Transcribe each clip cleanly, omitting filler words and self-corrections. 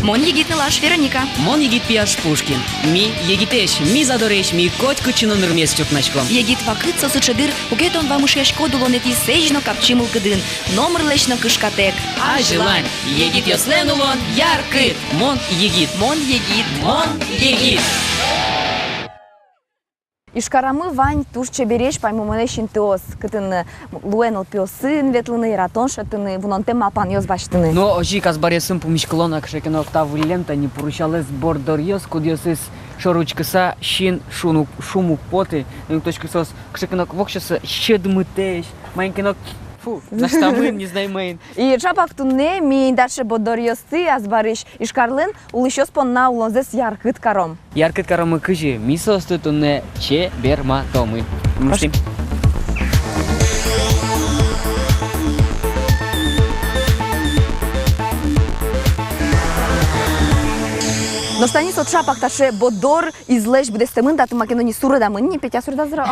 Мон егитны лаш Вероника. Мон егит пияш Пушкин. Ми егитеш, ми задореш, ми котку чиноныр мес чукначком. Егит вакыт сосы чыдыр, угетон вамышешко дулонети сежно капчимыл кыдын. Номер лечно кышкатек. А желань, егит йослен улон, яркыт. Мон егит. Мон егит. Мон егит. Ишкарамы вань туш чебереш паймуманешин теос, кытын луэнл пиосын ветлыны, ратон шатыны, вунонтем малпан йоз баштыны. Но ожи казбаресым пумишколона кшекен октаву лента не поручалес бордор йоз, кудьосыс шоручкаса щин шуму поты, точкасос кшекенок вокшаса щедмытеш, майнкенок фу, наштамын не знай мейн. И чапак туне ми дальше бодор йосты азбариш ишкарлын улышёс понна улонзес яркыт каром. Яркыт каромы кыжи, мисосты туне чеберматомы. Муштим. Но станис от шапак таше бодор излеш бдестемын даты макенони сурадамын не петя сурадазра.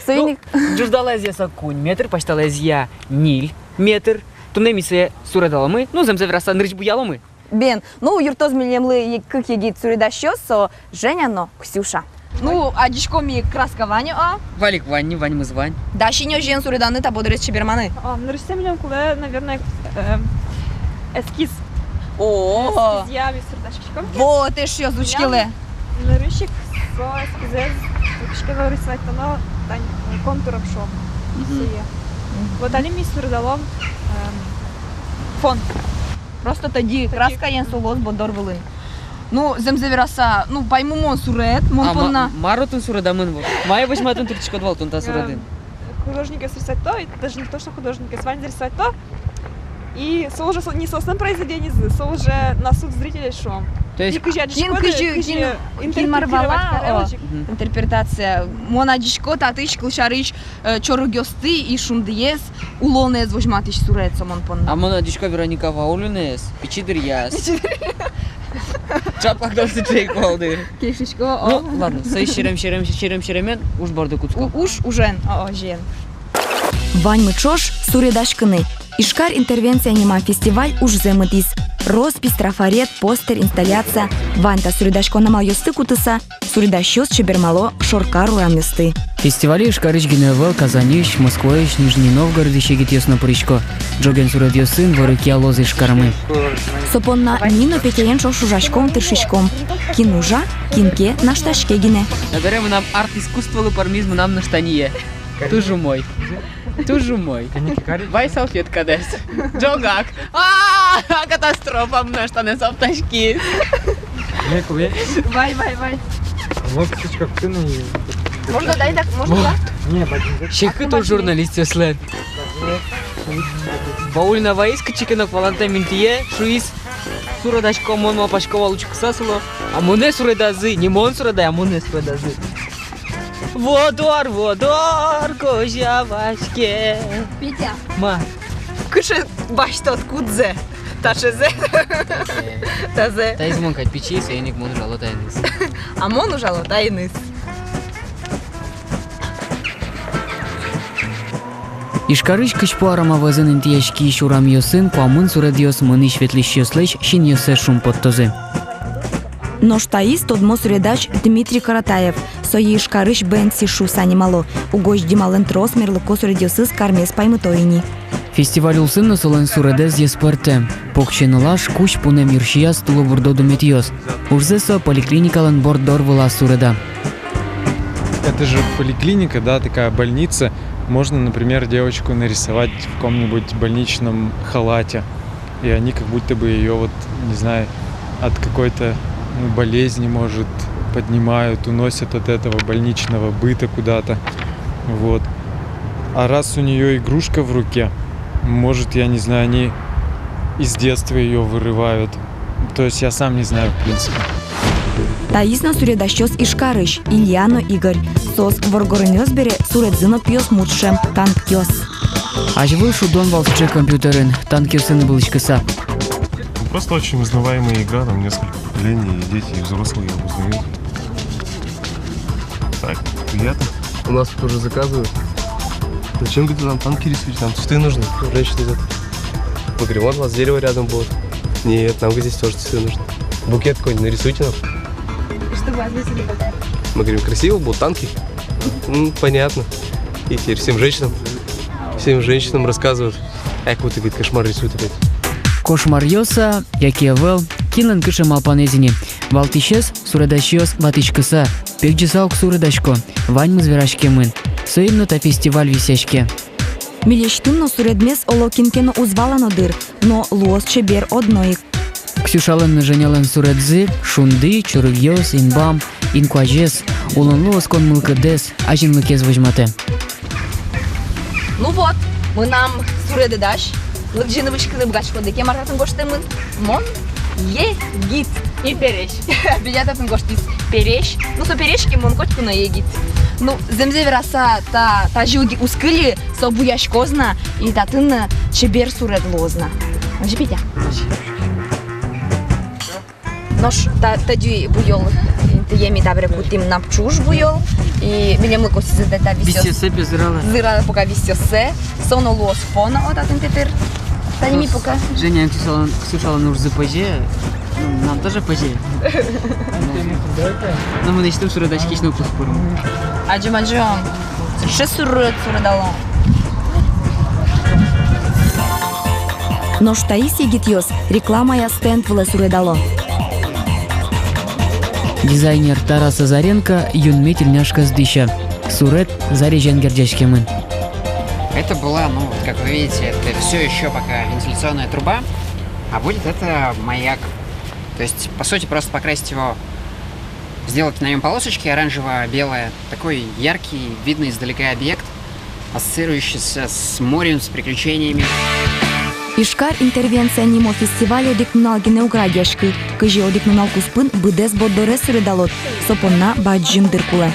Союник. Джуждалезия кунь метр, почталезия ниль метр. Туне мисе сурадаламы, ну земзевраса нрыч буяломы. Бен, ну юртоз милемлы как егит суридащёс, со Женя, но Ксюша. Ну, а дичко ми краска Ваня, а? Валик Вань, Вань мы звань. Да, щенё жен суриданы, та бодрес чеберманы. Нарисуем миллион куле, наверное, эскиз. О, Я сердечком. вот ты ж озвучкиле. Нарисчик, со эскизез, эскизез рисовать, но контуром шо. Вот они мне сурдалом фон. Просто тоді краска єн солос бодор вилин. Ну, земзевіраса, ну, пойму мон сурет, мон понна. Маротун сурадамын вот. Мая восьматун турчика двал тунта сурадын. Художника рисовать то, и даже не то, что художника, Ваня рисовать то. И со уже не со основным произведением, со уже на суд зрителей шо. То есть Кин марвала, интерпретация. Мона дичко, татыч, клшарыч, чору гёсты и шумдиес, улонез возьматыч сурет, мон понна. А мона дичко Вероника Ваулюнес, пичидыр яс. Чапак досы чейк валдыр. Кешечко, Ну, ладно, сай шеремен, уж барды куцко. Уж ужен, жен. Вань мычош, суредашкыны. Ишкар интервенция нема фестиваль уж земытис. Роспись, трафарет, постер, инсталляция. Ваньта суредашко намал йосты кутыса, суредащёс чебермало шоркар урамлысты. Фестивали Ишкарыч Геневел, Казанищ, Москваищ, Нижний Новгород, Ищегит Йосно Пуричко. Джоген суред йосын, ворыки алозы Ишкарамы. Сопонна Нино Петяен шо шужашком тыршичком. Кинужа, кинке на шташке гине. Надарем нам арт-искусство лупармизм нам на штанье. Тужу мой. Вай салфетка дес. Джогак. Катастрофа, на штаны сопташки. Вай. Можно дай так, можно так? Щекы то журналист след. Баулина ваиска чекенок валанта минтие, шуис сурадашко мон мапашкова лучка сасуло. А моне сурадазы, не мон сурадай, а моне сурадазы. Водор, кожавачке. Петя. Ма. Кышы башта откудзе. Ташезе. Тазе. Та измон кать печи, сейник мон жало тайныс. А мон ужало тайныс. Ишкарыч кычпу арамавазын интияшки шурам йосын, памын сурад йос мыны шветлищ йослэч, щин йосе шум подтозы. Ноштаис тодмо суредач Дмитрий Каратаев. Сои Ишкарыч бенси шу санимало. Угоч димален трос мерлыко суредёсыз кармес паймытоини. Фестиваль улсын насолен суредез еспорте. Покченылаш куч пуне миршия стулу бурдоду метьёс. Урзесо поликлиникален бордор вла суреда. Это же поликлиника, да, такая больница. Можно, например, девочку нарисовать в каком-нибудь больничном халате. И они как будто бы ее вот, не знаю, от какой-то болезни, может, поднимают, уносят от этого больничного быта куда-то. Вот. А раз у нее игрушка в руке, может, я не знаю, они из детства ее вырывают. То есть я сам не знаю, в принципе. Таисна суредащёс Ишкарыч, Ильяно Игорь. Сос воргорынёс бере суредзыно пьёс мутшем танкёс. Ажвыл шудон волче компьютерын, танкёсын былычкыса. Просто очень узнаваемая игра, там несколько поколений, и дети, и взрослые ее узнают. Так, приятно. У нас тоже заказывают. Зачем, говорит, нам танки рисуете? Нам цветы нужны. Женщина идет. Погремон, у вас дерево рядом будет. Нет, нам здесь тоже цветы нужны. Букет какой-нибудь нарисуйте нам. Что вы ответили? Мы говорим, красиво, будут танки. Понятно. И теперь всем женщинам рассказывают. Как будто, говорит, кошмар рисует опять. Кошмар йоса, яке вел, кинлен кыша малпанезини. Валтишес, суредащиос ватичкыса. Пекджисаук суредашко, ваньмы зверашкемын. Соимнота фестиваль висячке. Милештунно суредмес олокинкено узваланодыр, но луос чебер одноик. Ксюшалын наженялын суредзы, шунды, чурыгьос, инбам, инкуажес, улонлуос кон мылкыдес, ажинлыкез выжмате. Ну вот, мы нам суредедаш, лыгжиновичкины бгачкодыке мартатын гоштемын, мон егит и переш. Билетатын гоштис переш, ну со перешки мон котькуна егит. Ну, земзе вераса та жилги ускыли, со буяшкозна, и татын чебер суред лозна. Жипитя. Нош та дюй буйол, еми табре кутим напчуш буйол, и билем лыко сизде та висёс. Висёсе безрала. Зыра пока висёсе, соно лос фона от атын тетер. Та не пока. Женя, Ксюшалын уж запозе, нам тоже позе. Но мы начнем суредачки ишну пуспурим. Аджим, ше суредало. Но штаис егитьос, реклама я стенд вле суредало. Дизайнер Тарас Азаренко, юнме тельняшка сдыща. Сурет зарежен гердячкемын. Это была, ну, вот как вы видите, это все еще пока вентиляционная труба, а будет это маяк. То есть, по сути, просто покрасить его, сделать на нем полосочки оранжево-белое, такой яркий, видный издалека объект, ассоциирующийся с морем, с приключениями. Ишкар интервенция нимо фестивале одикнунал генеуградяшкы, кыжи одикнунал куспын быдес боддоре суредалот, сопонна баджим дыркуле.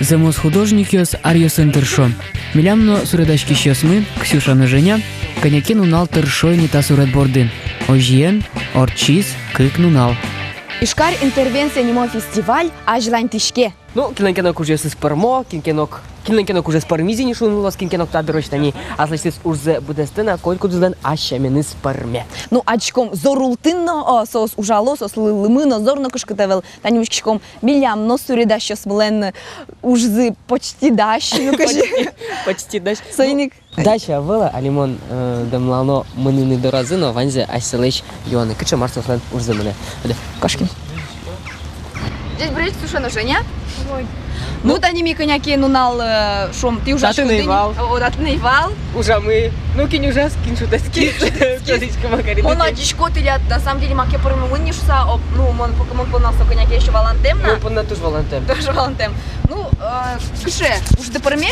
Земос художникёс арьёсын тыршо. Милямно суредачки щёсмы, Ксюша наженя, коньяке нунал тыршой не та суред бордын. Ожиен, орчиз, кык нунал. Ишкар интервенция нимо фестиваль, ажлань тишке. Ну, кинкенок уже с пармо, кинкенок уже с пармизини шунула, кинкенок та дорочтани, а значит уже буде стена койку дуздан ащамины с парме. Ну, ачком зорултынно сос ужало, сос лымыно зорно кышкытевел, танюшкичком милям но суредаща смлен ужзы почти дащ, ну кажи. Почти дащ. Сойник. Даща вела, а лимон демлано мынины доразыно, ванзе айселыч йоны. Кыча марсослен ужзы мене. Кошкин. Здесь брать Ксюша Женя. Ну, та ними коньяки нунал шом, ты уже Да ты наивал. Да ты наивал. Уже мы, ну кинь уже скин шутаски. Он одичко ты на самом деле маке порому вынешься, ну, он по нас коньяки еще валантем на. Ну, по нас тоже валантем. Тоже валантем. Ну, кше, уже ты порме?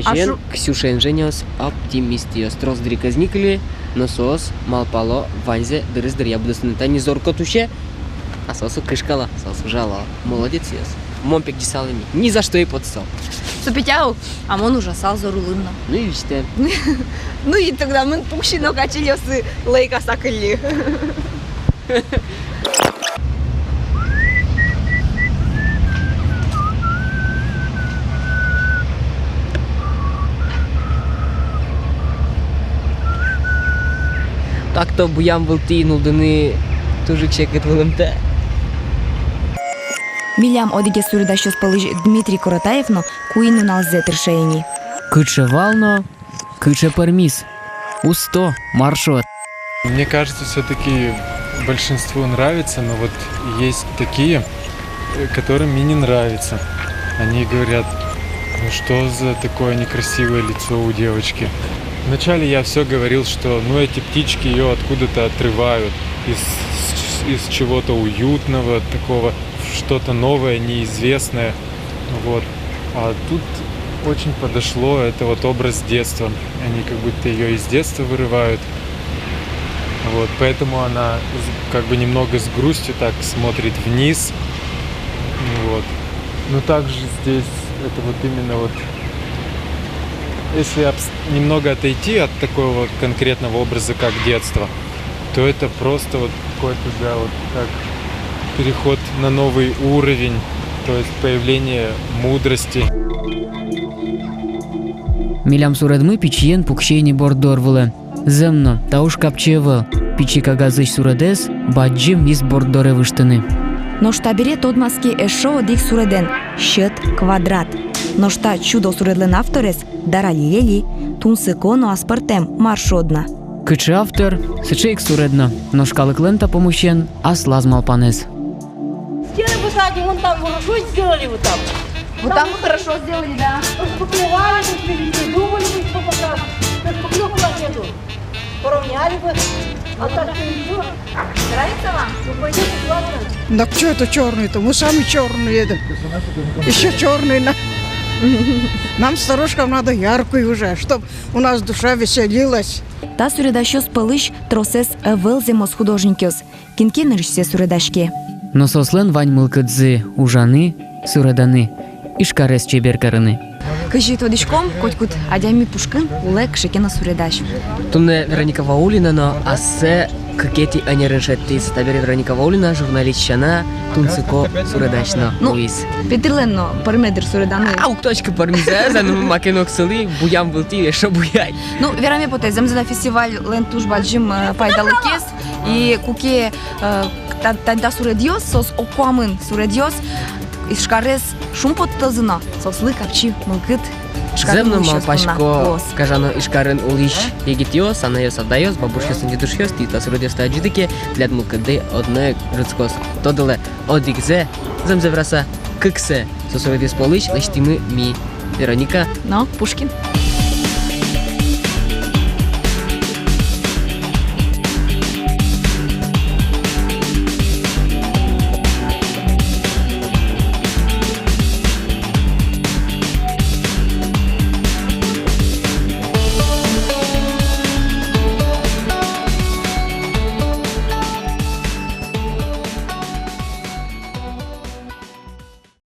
Ожен, Ксюша инженерс, оптимистиос, трос дриказникли, носос, малпало, ванзе, дырыздыр, я буду снята не зорко туше, а сосу кышкала, сосу жала. Молодец, ес. Момпик десалами, ни за что и подстал. Супетяу, а он ужасал зорулымно. Ну и вичте. Ну и тогда мы пукшино качелёсы лейка сакали. Так-то буям был ты, нулдыны, тоже чекает ВЛМТ. Милям одиге суредащос палыж Дмитрий Коротаевно, куинунал зе тыршейни. Кыче вално, кыче пармис. Усто, маршрут. Мне кажется, все-таки большинству нравится, но вот есть такие, которым мне не нравится. Они говорят, ну что за такое некрасивое лицо у девочки. Вначале я все говорил, что ну эти птички ее откуда-то отрывают из чего-то уютного, такого, что-то новое, неизвестное. Вот. А тут очень подошло, это вот образ детства. Они как будто ее из детства вырывают. Вот. Поэтому она как бы немного с грустью так смотрит вниз. Вот. Но также здесь это вот именно вот, если немного отойти от такого конкретного образа, как детство, то это просто вот какой-то, да, вот как переход на новый уровень, то есть появление мудрости. Милям суредмы пичьен пукщейни бордор вылы. Земно, тауш капчевы. пичика газыш суредес, баджи мис бордоре виштыны. Ношта бере тодмаски эшо одик суреден щит квадрат. Ношта чудо суредлен авторес даралилели тунсиконо аспартем маршодна. Кычы автор, сычейк суредна, но шкалык лента помощен, а слазмал панес. Стены высадим, вон там хорошо сделали вот там. Вот там мы хорошо сделали, да. Поплевали, придумали бы что пока. Как поклёва нету. Поравняли бы. А так ничего. Нравится вам? Ну пойдёте, ладно. Так что это черный-то? Мы сами черные. Еще черный. Нам, старушкам, надо яркую уже, чтобы у нас душа веселилась. Та суредащос пылыш тросес вылземос художникёс. Кинкен режиссер суредашке. Но сослен вань мылкыдзы ужаны, суреданы, ишкарес чеберкарыны. Кажи тодичком, котькут адями пушкын, улек шекена суредаш. Тунне Вероника Ваулина, но асе какети они решеттис. Табери Вероника Ваулина, журналистчана, тунцыко суредашна. Луис. Петрленно, пармедр суреданы. Аук точка пармизе, за ну макенок сыли, буям был ти, шо буяй. Ну, вераме поте, земзена фестиваль лентуш баджим пайдалыкес, и куке тада суредиос, сос окуамын суредиос, ишкарес шум поттылзына, сослы капчи мылкыт. Земно малпашко, кажано ишкарен улиш егитиос, санайос отдайос, бабушкос и дедушкос, тита суредиос таджидыке, для мылкыды одной рыцкос. Тодале одикзе, земзевраса кыксе, со суредиос полыш, лештимы ми. Вероника. Но, Пушкин.